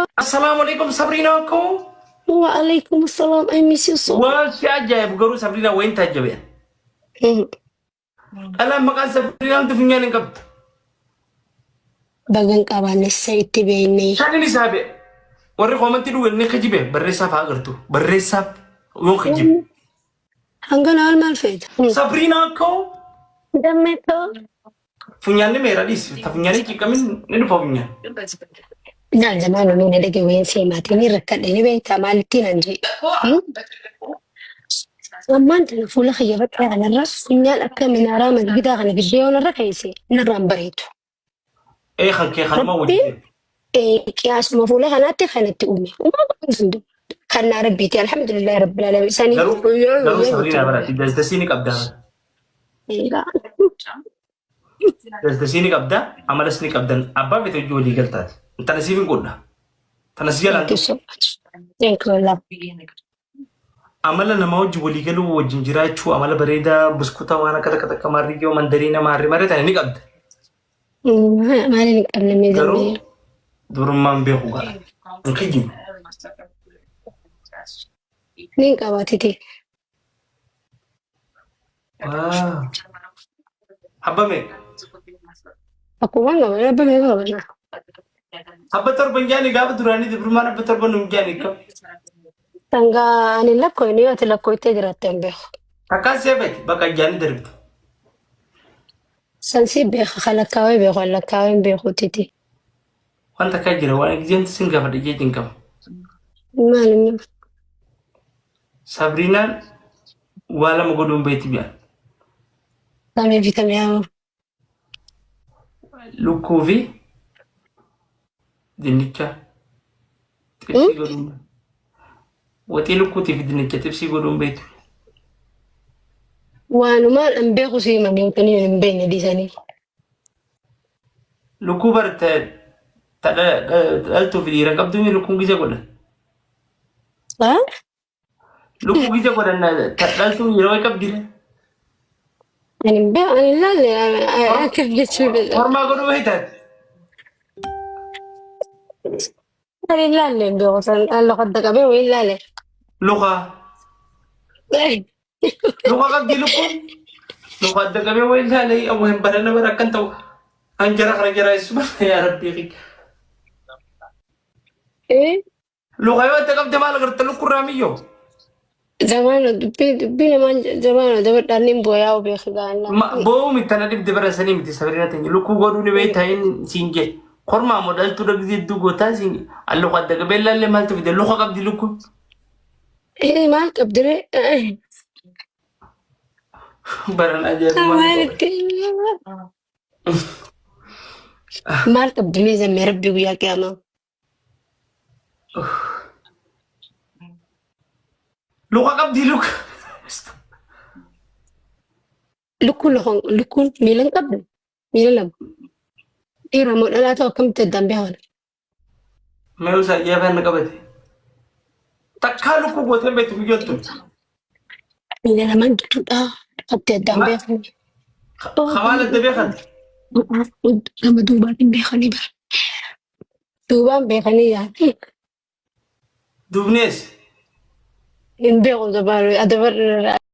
السلام عليكم سابريناكو. وعليكم السلام. I miss you so much. وش عجائب قالوا سابرينا وين تجيبين؟ أنا ما كان سابرينا أنت في نيان قبل. Bagan kaban sa itibini. كان إني سابع. وري قومن تلو إني خجيبه بريسا فاقرتو بريسا يوم خجيب. Hanggang normal fed. سابريناكو. Dami to. في نيان ميرا ديس. تفي نيان كي كمين ندفع في نيان. Dahil zaman nung nilagay si Mati ni Rakat ini ba tamal tinanji. Amman tan fula khiyabat kaya na ras kunyal akka min arama gida kana video na rakaisi na rambarito. إيه خن كي خن ما Rabbi وجدت. kiyas mo fula kanati kanati umi. Uma ba sundo. Kana rabbiti alhamdulillah rabbil alamin sani. قالوا سابرينا برا. دستسيني كبدا. Ila. دستسيني كبدا. عمل سني كبدا. أبا بتوجه لي قلتات. أنت نسيبين كلنا. تنسيال Thank you أنتو. so much. Thank you Allah. amala nama wajji walii galuu wajjin jiraachuu amala bareedaa buskuta waan akka takka takka maarriyyoo mandariina maarri mareetan ni qabda. Maalin qabna Garuu miidhamee. durummaan beeku gara. Hin kijjibu. Nin qabaatite. Habba meeqa? Akkuma qaba abba mee qabna. Habba torban jaani gaafa duraanii durummaan habba torban nuun jaani qaba. Tanga ani lakkoo inni ati lakkoo ittee jiraatte hin beeku. Akkaan seefati bakka jaani darbita. Sansi beeka kalakkaawee beeku lakkaawee hin beeku titi. Wanta akka jira waan egzeemti sin gaafadha jeetiin qaba. Maalin Sabriinaan waa lama godhuun beeti bi'a. kamee fi kamee haa Lukkuu fi dinnicha xibsii godhuun. Waxii lukkuutii fi dinnicha xibsii godhuun beetu. waanumaan hin beeku siimanii utanii hin beekne dhiisanii. Lukkuu barte dhaltuu fi dhiira qabdu lukkuun gija godhan. Haa? Lukkuu gija godhan dhaltuu yeroo qabdire. Ani hin beeku ani ilaalle akka jechuudha. Hormaa godhuu beektaati. Ani ilaalle hin beeku san lafa adda qabee wayii ilaalle. Luka. Luka qabdi lukkuun. Luka adda qabee wayii ilaalee awwa hin barana bara akkan ta'u. Kan jara kana jara isuma yaa rabbii. Luka yoo adda qabde maal agarta lukkurraa miyyoo. Zamana dubbii namaan zamana dabadhaan ni booyaa beeku gaannaa. Boo miti tana dibde bara sanii miti sabirina ta'e lukkuu godhuu ni beektaa hin siin jee. Kormaa moo dhaltuu dhagdii hedduu gootaa siin luka adda qabee ilaallee maaltu fide luka qabdi lukkuun. Maal qabdire? Baran ajaa'iba. Maal qabdire zammee rabbi guyyaa qiyaamaa. Luka qabdi luka. Lukkuun miila hin qabdu. Miila lama. Dhiira moo dhalaa ta'u akkamitti addaan beekan? Mee usaa iyyaa na qabate. Takkaa lukkuu gootee beektu biyyattu. Miila lamaan gidduudha. Akkamitti addaan beekan? Hawaal adda beekan. Gama duubaatiin beekanii bara. Duubaan beekanii yaadu. Dubnees. Hin beeku dabaru.